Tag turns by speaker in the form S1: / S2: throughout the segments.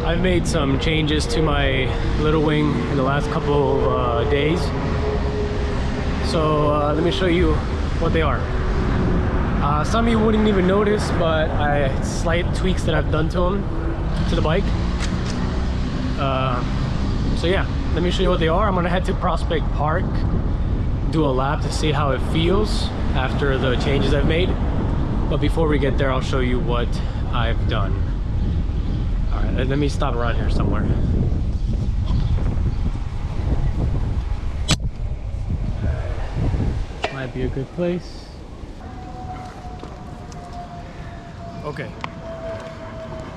S1: I've made some changes to my little wing in the last couple of days. So let me show you what they are. Some of you wouldn't even notice, but slight tweaks that I've done to the bike. So yeah, let me show you what they are. I'm gonna head to Prospect Park, do a lap to see how it feels after the changes I've made. But before we get there, I'll show you what I've done. All right, let me stop around here somewhere. Might be a good place. Okay.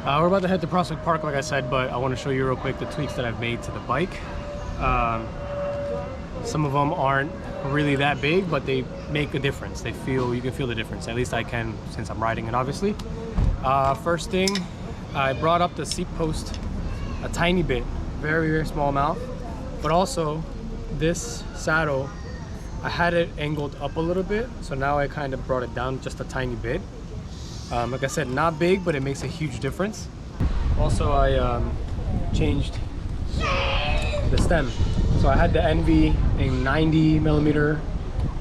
S1: We're about to head to Prospect Park, like I said, but I want to show you real quick the tweaks that I've made to the bike. Some of them aren't really that big, but they make a difference. You can feel the difference. At least I can, since I'm riding it, obviously. First thing, I brought up the seat post a tiny bit, very, very small amount. But also, this saddle, I had it angled up a little bit, so now I kind of brought it down just a tiny bit. Like I said, not big, but it makes a huge difference. Also, I changed the stem. So I had the Envy, a 90 millimeter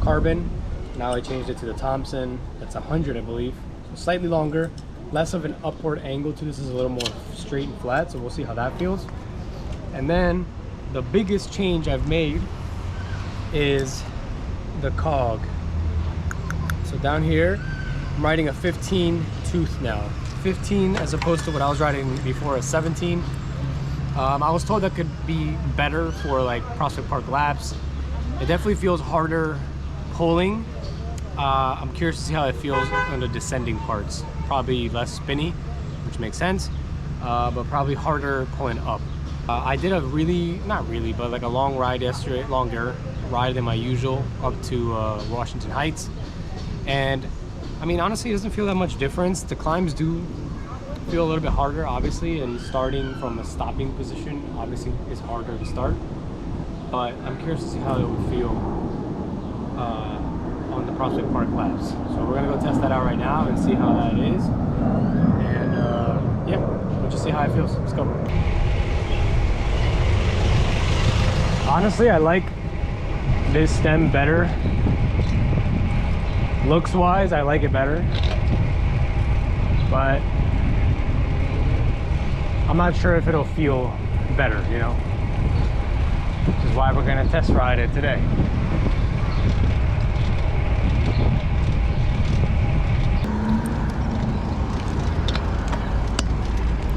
S1: carbon. Now I changed it to the Thompson. That's 100, I believe. So slightly longer, less of an upward angle to this. Is a little more straight and flat, so we'll see how that feels. And then the biggest change I've made is the cog. So down here, I'm riding a 15 tooth now. 15 as opposed to what I was riding before, a 17. I was told that could be better for like Prospect Park laps. It definitely feels harder pulling. I'm curious to see how it feels on the descending parts. Probably less spinny, which makes sense, but probably harder pulling up. I did a not really, but like a long ride yesterday, longer ride than my usual, up to Washington Heights. And I mean, honestly, it doesn't feel that much difference. The climbs do feel a little bit harder, obviously, and starting from a stopping position obviously is harder to start. But I'm curious to see how it would feel on the Prospect Park laps. So we're gonna go test that out right now and see how that is. And yeah, we'll just see how it feels. Let's go. Honestly, I like this stem better. Looks wise, I like it better, but I'm not sure if it'll feel better, you know, which is why we're going to test ride it today.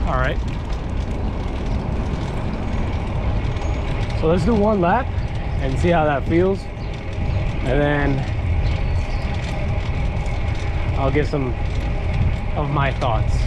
S1: All right, so let's do one lap and see how that feels, and then I'll give some of my thoughts.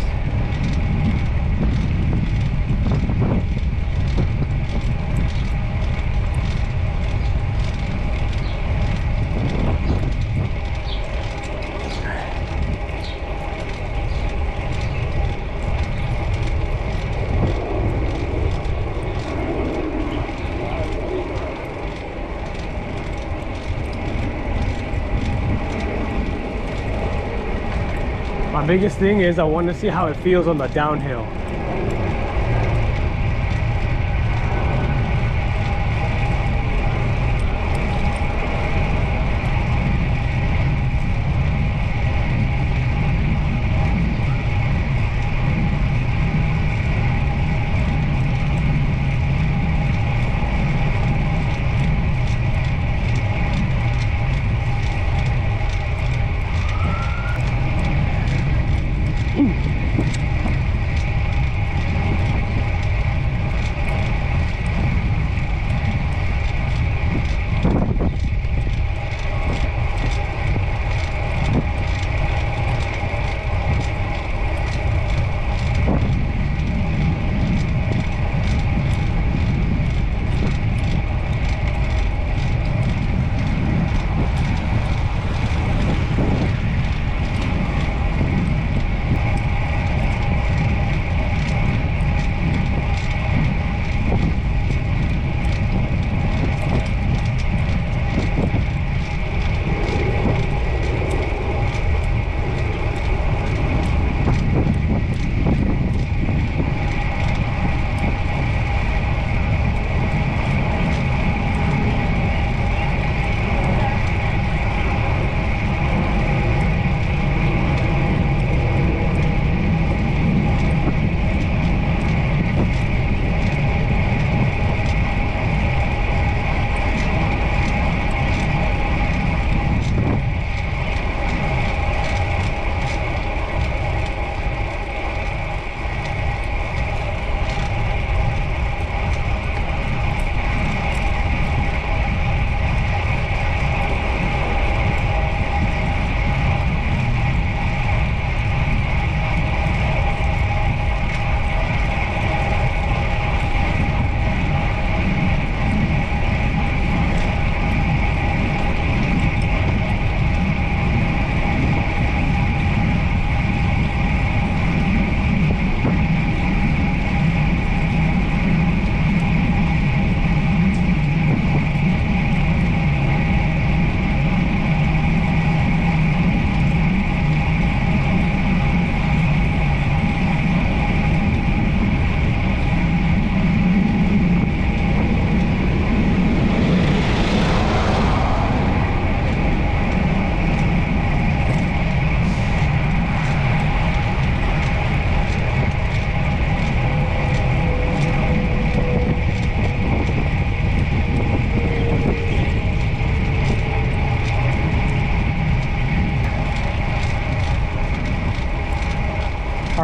S1: My biggest thing is I want to see how it feels on the downhill.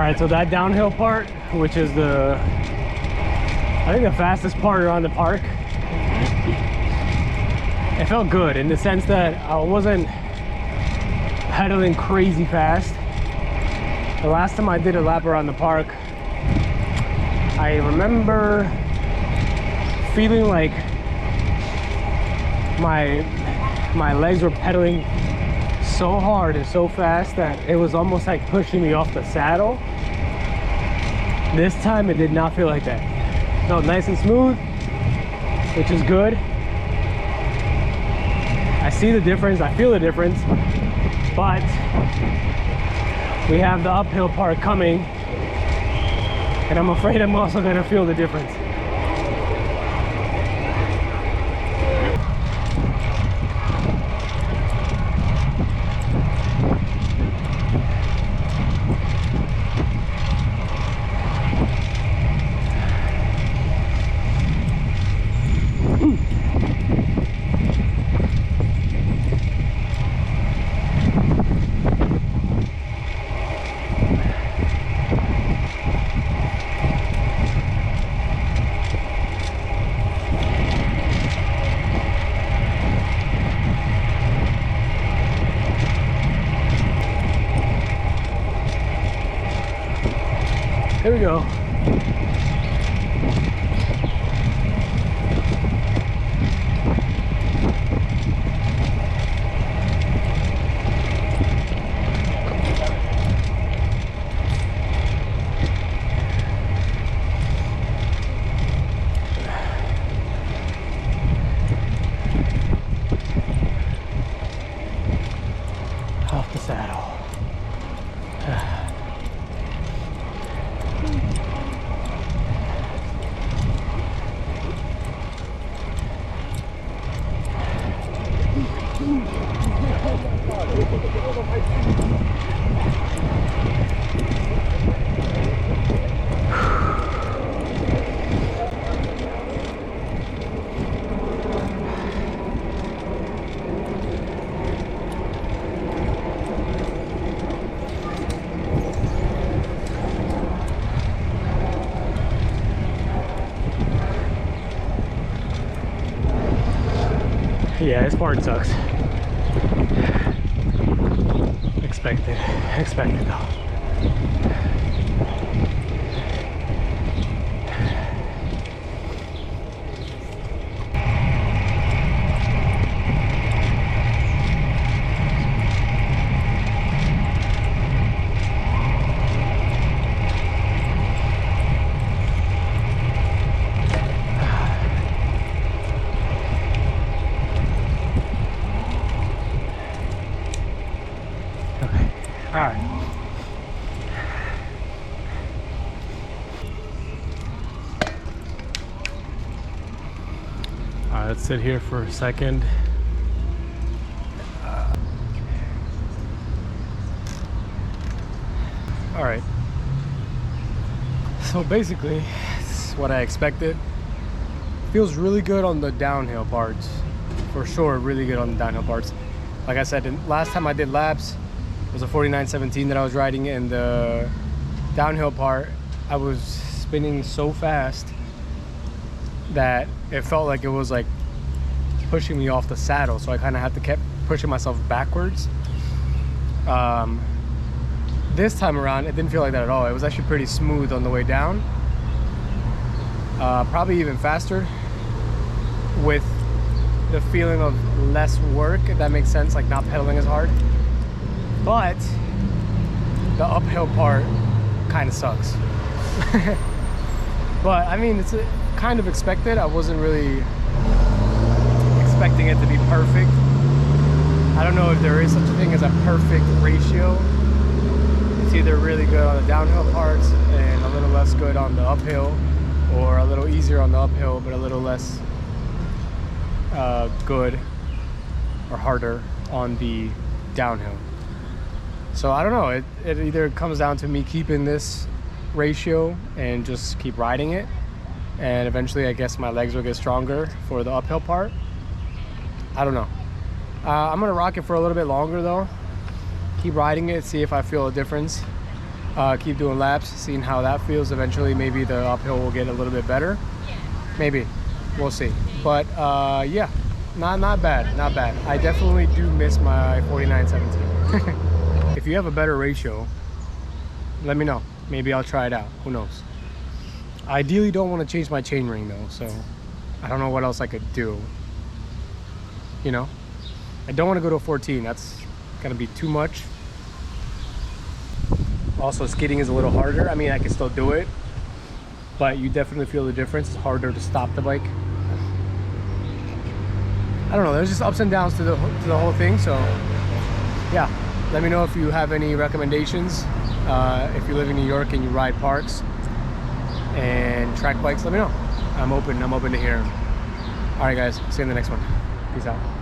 S1: right, so that downhill part, which is I think the fastest part around the park, it felt good in the sense that I wasn't pedaling crazy fast. The last time I did a lap around the park, I remember feeling like my legs were pedaling so hard and so fast that it was almost like pushing me off the saddle. This time it did not feel like that. It felt nice and smooth, which is good. I see the difference, I feel the difference, but we have the uphill part coming, and I'm afraid I'm also gonna feel the difference. Here we go. Off the saddle. Yeah, this part sucks. Expected though. All right. All right, let's sit here for a second. All right. So basically, it's what I expected. Feels really good on the downhill parts. For sure, really good on the downhill parts. Like I said, last time I did laps, it was a 49.17 that I was riding, and the downhill part, I was spinning so fast that it felt like it was like pushing me off the saddle. So I kind of had to keep pushing myself backwards. This time around, it didn't feel like that at all. It was actually pretty smooth on the way down. Probably even faster, with the feeling of less work, if that makes sense, like not pedaling as hard. But the uphill part kind of sucks. But I mean, it's kind of expected. I wasn't really expecting it to be perfect. I don't know if there is such a thing as a perfect ratio. It's either really good on the downhill parts and a little less good on the uphill, or a little easier on the uphill but a little less good or harder on the downhill. So I don't know, it either comes down to me keeping this ratio and just keep riding it, and eventually I guess my legs will get stronger for the uphill part. I don't know. I'm gonna rock it for a little bit longer though, keep riding it, see if I feel a difference. keep doing laps, seeing how that feels. Eventually maybe the uphill will get a little bit better, maybe, we'll see. But yeah, not bad, not bad. I definitely do miss my 49-17. If you have a better ratio, let me know, maybe I'll try it out, who knows. I ideally don't want to change my chain ring though, so I don't know what else I could do, you know. I don't want to go to a 14, that's gonna be too much. Also, skidding is a little harder. I mean, I can still do it, but you definitely feel the difference. It's harder to stop the bike. I don't know, there's just ups and downs to the whole thing. So yeah, let me know if you have any recommendations. If you live in New York and you ride parks and track bikes, let me know. I'm open to hearing. All right guys, see you in the next one. Peace out.